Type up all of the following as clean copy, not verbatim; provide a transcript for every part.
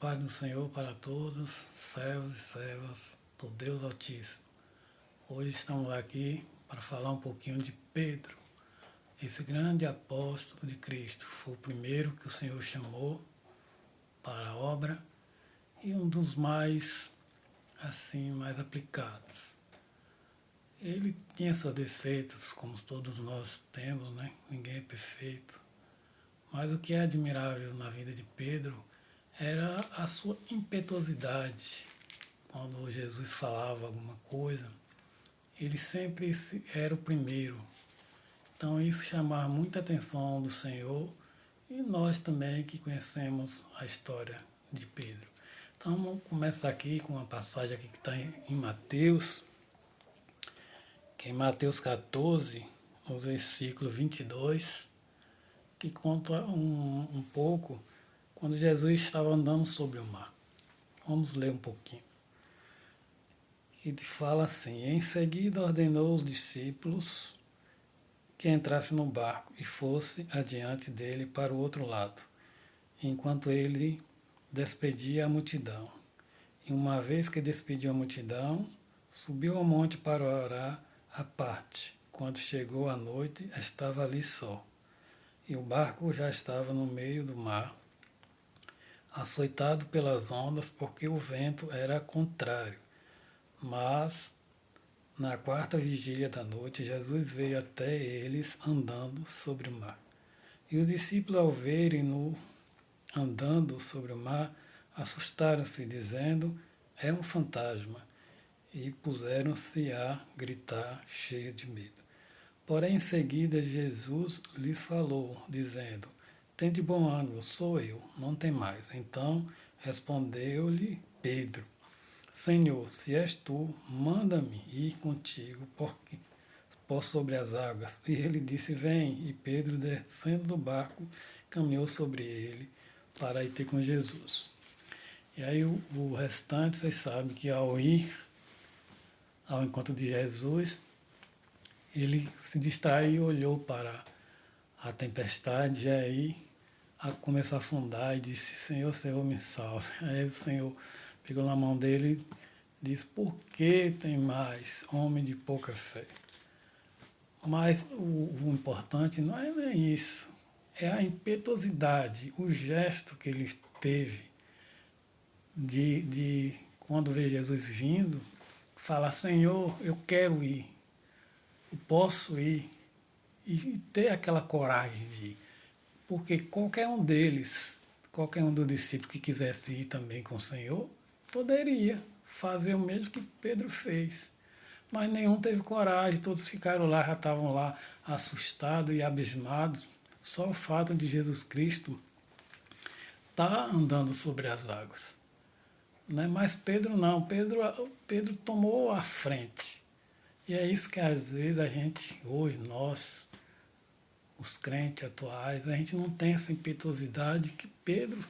paz do Senhor para todos, servos e servas do Deus Altíssimo. Hoje estamos aqui para falar um pouquinho de Pedro, esse grande apóstolo de Cristo. Foi o primeiro que o Senhor chamou para a obra e um dos mais aplicados. Ele tinha seus defeitos, como todos nós temos, né? Ninguém é perfeito. Mas o que é admirável na vida de Pedro era a sua impetuosidade. Quando Jesus falava alguma coisa, ele sempre era o primeiro. Então isso chamava muita atenção do Senhor e nós também que conhecemos a história de Pedro. Então vamos começar aqui com uma passagem aqui que está em Mateus, que é em Mateus 14, no versículo 22, que conta um pouco quando Jesus estava andando sobre o mar. Vamos ler um pouquinho. Ele fala assim: em seguida ordenou os discípulos que entrasse no barco e fosse adiante dele para o outro lado, enquanto ele despedia a multidão. E uma vez que despediu a multidão, subiu ao monte para orar à parte. Quando chegou a noite, estava ali só. E o barco já estava no meio do mar, açoitado pelas ondas, porque o vento era contrário. Mas, na quarta vigília da noite, Jesus veio até eles andando sobre o mar. E os discípulos, ao verem-no andando sobre o mar, assustaram-se, dizendo: é um fantasma. E puseram-se a gritar, cheios de medo. Porém, em seguida, Jesus lhes falou, dizendo: tende bom ânimo, sou eu, não tem mais. Então respondeu-lhe Pedro: Senhor, se és tu, manda-me ir contigo por sobre as águas. E ele disse: vem. E Pedro, descendo do barco, caminhou sobre ele para ir ter com Jesus. E aí o restante, vocês sabem que ao ir ao encontro de Jesus, ele se distraiu e olhou para a tempestade, e aí começou a afundar e disse: Senhor, Senhor, me salve. Aí o Senhor pegou na mão dele e disse: por que tem mais homem de pouca fé? Mas o importante não é nem isso, é a impetuosidade, o gesto que ele teve de quando vê Jesus vindo, falar: Senhor, eu quero ir, eu posso ir, e ter aquela coragem de ir. Porque qualquer um deles, qualquer um dos discípulos que quisesse ir também com o Senhor, poderia fazer o mesmo que Pedro fez. Mas nenhum teve coragem, todos ficaram lá, já estavam lá assustados e abismados. Só o fato de Jesus Cristo estar andando sobre as águas. Né? Mas Pedro não, Pedro tomou a frente. E é isso que às vezes a gente, hoje, nós, os crentes atuais, a gente não tem essa impetuosidade que Pedro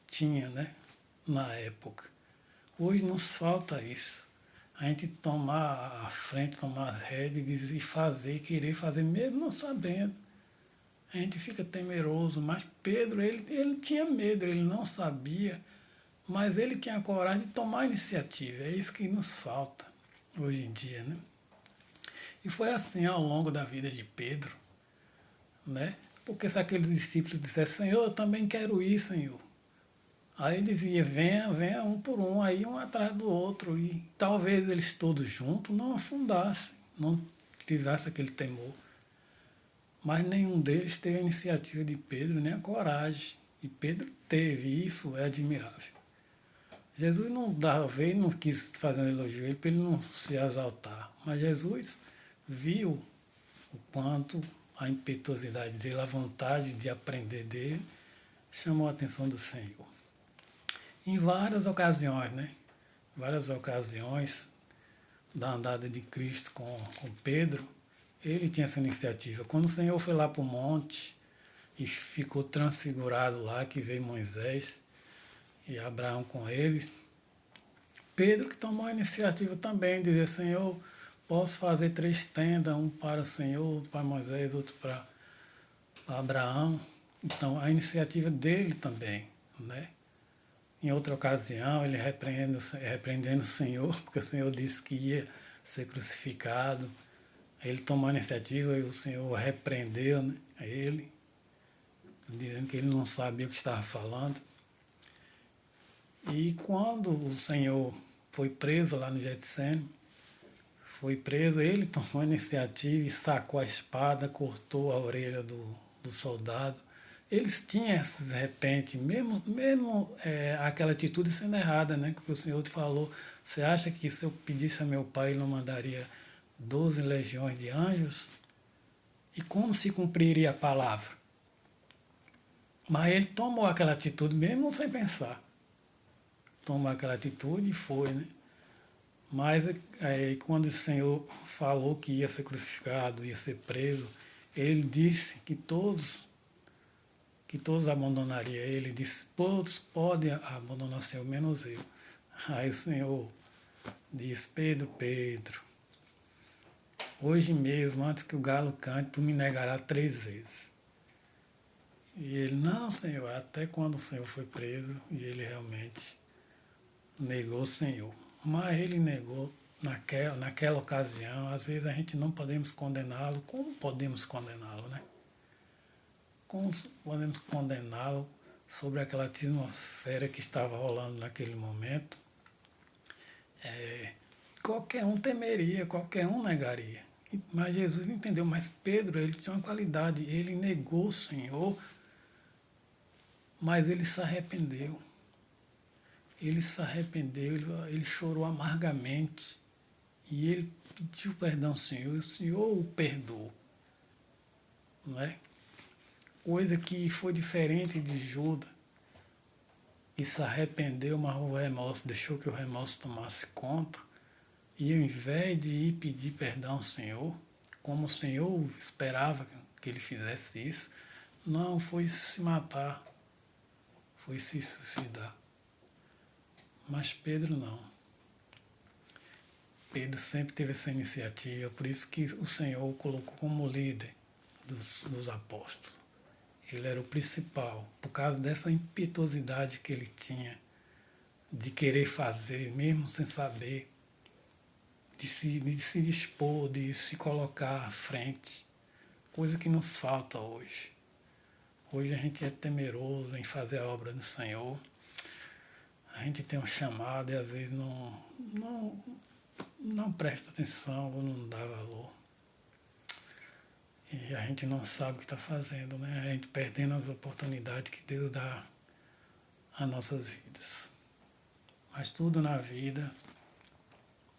tinha, né, na época. Hoje nos falta isso. A gente tomar a frente, tomar as rédeas e fazer, querer fazer, mesmo não sabendo. A gente fica temeroso, mas Pedro, ele tinha medo, ele não sabia, mas ele tinha a coragem de tomar a iniciativa. É isso que nos falta hoje em dia, né? E foi assim ao longo da vida de Pedro, né? Porque se aqueles discípulos dissessem: Senhor, eu também quero ir, Senhor. Aí ele dizia: venha, venha um por um, aí um atrás do outro. E talvez eles todos juntos não afundassem, não tivesse aquele temor. Mas nenhum deles teve a iniciativa de Pedro, nem a coragem. E Pedro teve, e isso é admirável. Jesus não veio, não quis fazer um elogio a ele para ele não se exaltar. Mas Jesus viu o quanto a impetuosidade dele, a vontade de aprender dele, chamou a atenção do Senhor. Em várias ocasiões, né? Várias ocasiões da andada de Cristo com Pedro, ele tinha essa iniciativa. Quando o Senhor foi lá para o monte e ficou transfigurado lá, que veio Moisés e Abraão com ele, Pedro que tomou a iniciativa também de dizer: Senhor, posso fazer 3 tendas, um para o Senhor, outro para Moisés, outro para Abraão. Então, a iniciativa dele também, né? Em outra ocasião, ele repreendendo o Senhor, porque o Senhor disse que ia ser crucificado. Ele tomou a iniciativa e o Senhor repreendeu, né, a ele, dizendo que ele não sabia o que estava falando. E quando o Senhor foi preso lá no Getsemane, foi preso, ele tomou a iniciativa e sacou a espada, cortou a orelha do soldado. Eles tinham esses repente, mesmo aquela atitude sendo errada, né? Que o Senhor te falou, você acha que se eu pedisse a meu pai, ele não mandaria 12 legiões de anjos? E como se cumpriria a palavra? Mas ele tomou aquela atitude mesmo sem pensar. Tomou aquela atitude e foi, né? Mas quando o Senhor falou que ia ser crucificado, ia ser preso, ele disse que todos abandonariam ele. Ele disse, todos podem abandonar o Senhor, menos eu. Aí o Senhor disse, Pedro, Pedro, hoje mesmo, antes que o galo cante, tu me negarás 3 vezes. E ele, não, Senhor, até quando o Senhor foi preso, e ele realmente negou o Senhor. Mas ele negou naquela ocasião. Às vezes a gente não podemos condená-lo. Como podemos condená-lo, né? Como podemos condená-lo sobre aquela atmosfera que estava rolando naquele momento? Qualquer um temeria, qualquer um negaria. Mas Jesus entendeu. Mas Pedro, ele tinha uma qualidade. Ele negou o Senhor, mas ele se arrependeu. Ele se arrependeu, ele chorou amargamente. E ele pediu perdão ao Senhor, e o Senhor o perdoou. Não é? Coisa que foi diferente de Judas, que se arrependeu, mas o remorso deixou que o remorso tomasse conta. E ao invés de ir pedir perdão ao Senhor, como o Senhor esperava que ele fizesse isso, não, foi se matar, foi se suicidar. Mas Pedro não. Pedro sempre teve essa iniciativa, por isso que o Senhor o colocou como líder dos apóstolos. Ele era o principal, por causa dessa impetuosidade que ele tinha, de querer fazer, mesmo sem saber, de se dispor, de se colocar à frente, coisa que nos falta hoje. Hoje a gente é temeroso em fazer a obra do Senhor, a gente tem um chamado e às vezes não presta atenção ou não dá valor. E a gente não sabe o que está fazendo, né? A gente perdendo as oportunidades que Deus dá às nossas vidas. Mas tudo na vida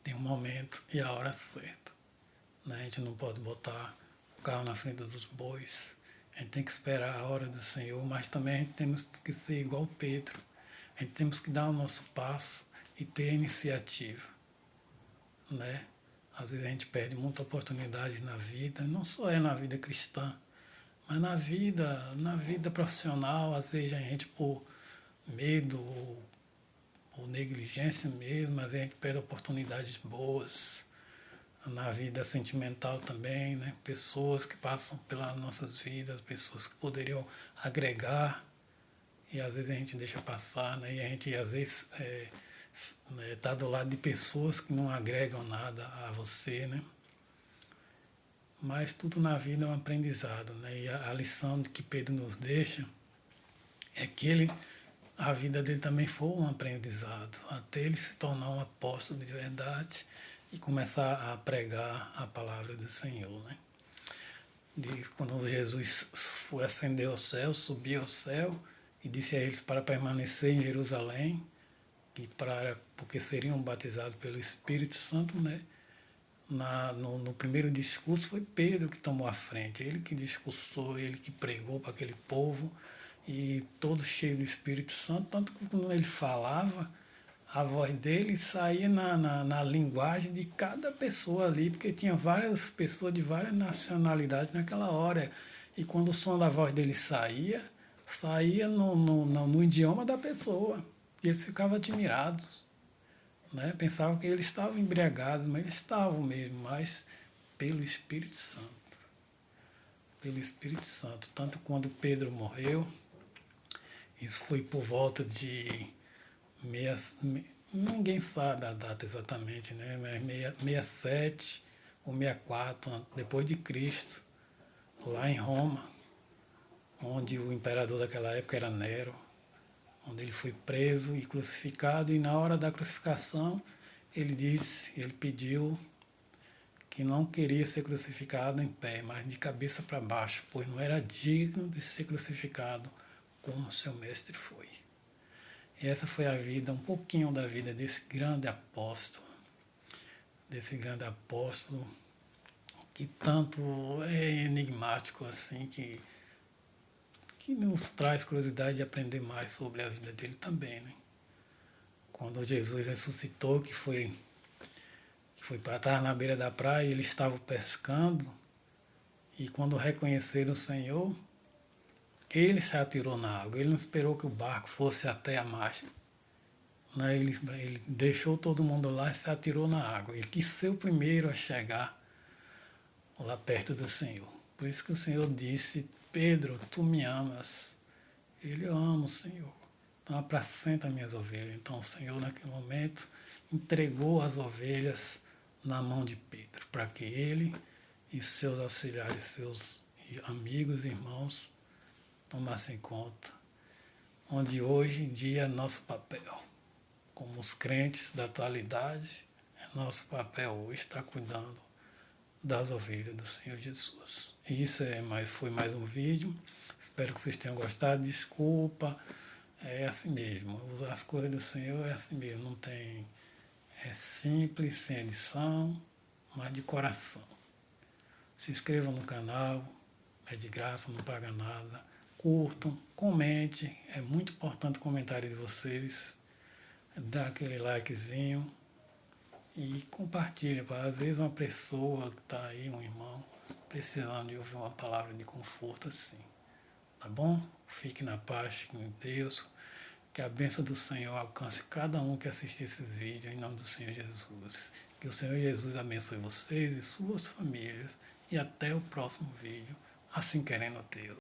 tem um momento e a hora certa. Né? A gente não pode botar o carro na frente dos bois. A gente tem que esperar a hora do Senhor, mas também a gente temos que ser igual Pedro. A gente temos que dar o nosso passo e ter a iniciativa. Né? Às vezes a gente perde muita oportunidade na vida, não só na vida cristã, mas na vida profissional, às vezes a gente por medo ou negligência mesmo, às vezes a gente perde oportunidades boas. Na vida sentimental também, né? Pessoas que passam pelas nossas vidas, pessoas que poderiam agregar, e às vezes a gente deixa passar, né? E a gente às vezes está do lado de pessoas que não agregam nada a você, né? Mas tudo na vida é um aprendizado, né? E a lição que Pedro nos deixa é que a vida dele também foi um aprendizado, até ele se tornar um apóstolo de verdade e começar a pregar a palavra do Senhor, né? Diz, quando Jesus foi ascender ao céu, subiu ao céu e disse a eles para permanecer em Jerusalém, porque seriam batizados pelo Espírito Santo, né? No primeiro discurso foi Pedro que tomou a frente, ele que discursou, ele que pregou para aquele povo, e todo cheio do Espírito Santo, tanto que quando ele falava, a voz dele saía na linguagem de cada pessoa ali, porque tinha várias pessoas de várias nacionalidades naquela hora, e quando o som da voz dele saía no idioma da pessoa, e eles ficavam admirados. Né? Pensavam que eles estavam embriagados, mas eles estavam mesmo, mas pelo Espírito Santo. Pelo Espírito Santo. Tanto quando Pedro morreu, isso foi por volta de meia, ninguém sabe a data exatamente, né? Mas 67 ou 64 depois de Cristo, lá em Roma, onde o imperador daquela época era Nero, onde ele foi preso e crucificado, e na hora da crucificação ele pediu que não queria ser crucificado em pé, mas de cabeça para baixo, pois não era digno de ser crucificado como seu mestre foi. E essa foi a vida, um pouquinho da vida desse grande apóstolo que tanto é enigmático assim, que nos traz curiosidade de aprender mais sobre a vida dele também, né? Quando Jesus ressuscitou, que foi para estar na beira da praia, ele estava pescando, e quando reconheceram o Senhor, ele se atirou na água, ele não esperou que o barco fosse até a margem. Né? Ele deixou todo mundo lá e se atirou na água. Ele quis ser o primeiro a chegar lá perto do Senhor. Por isso que o Senhor disse: Pedro, tu me amas. Ele ama o Senhor. Então apacenta minhas ovelhas. Então o Senhor, naquele momento, entregou as ovelhas na mão de Pedro, para que ele e seus auxiliares, seus amigos e irmãos tomassem conta, onde hoje em dia é nosso papel, como os crentes da atualidade, é nosso papel hoje estar cuidando das ovelhas do Senhor Jesus. E isso foi mais um vídeo. Espero que vocês tenham gostado. Desculpa, é assim mesmo. As coisas do Senhor é assim mesmo. Não tem. É simples, sem edição, mas de coração. Se inscrevam no canal, é de graça, não paga nada. Curtam, comentem. É muito importante o comentário de vocês. Dá aquele likezinho. E compartilha, às vezes uma pessoa que está aí, um irmão, precisando de ouvir uma palavra de conforto assim. Tá bom? Fique na paz, fique em Deus. Que a bênção do Senhor alcance cada um que assistir esses vídeos, em nome do Senhor Jesus. Que o Senhor Jesus abençoe vocês e suas famílias. E até o próximo vídeo, assim querendo Deus.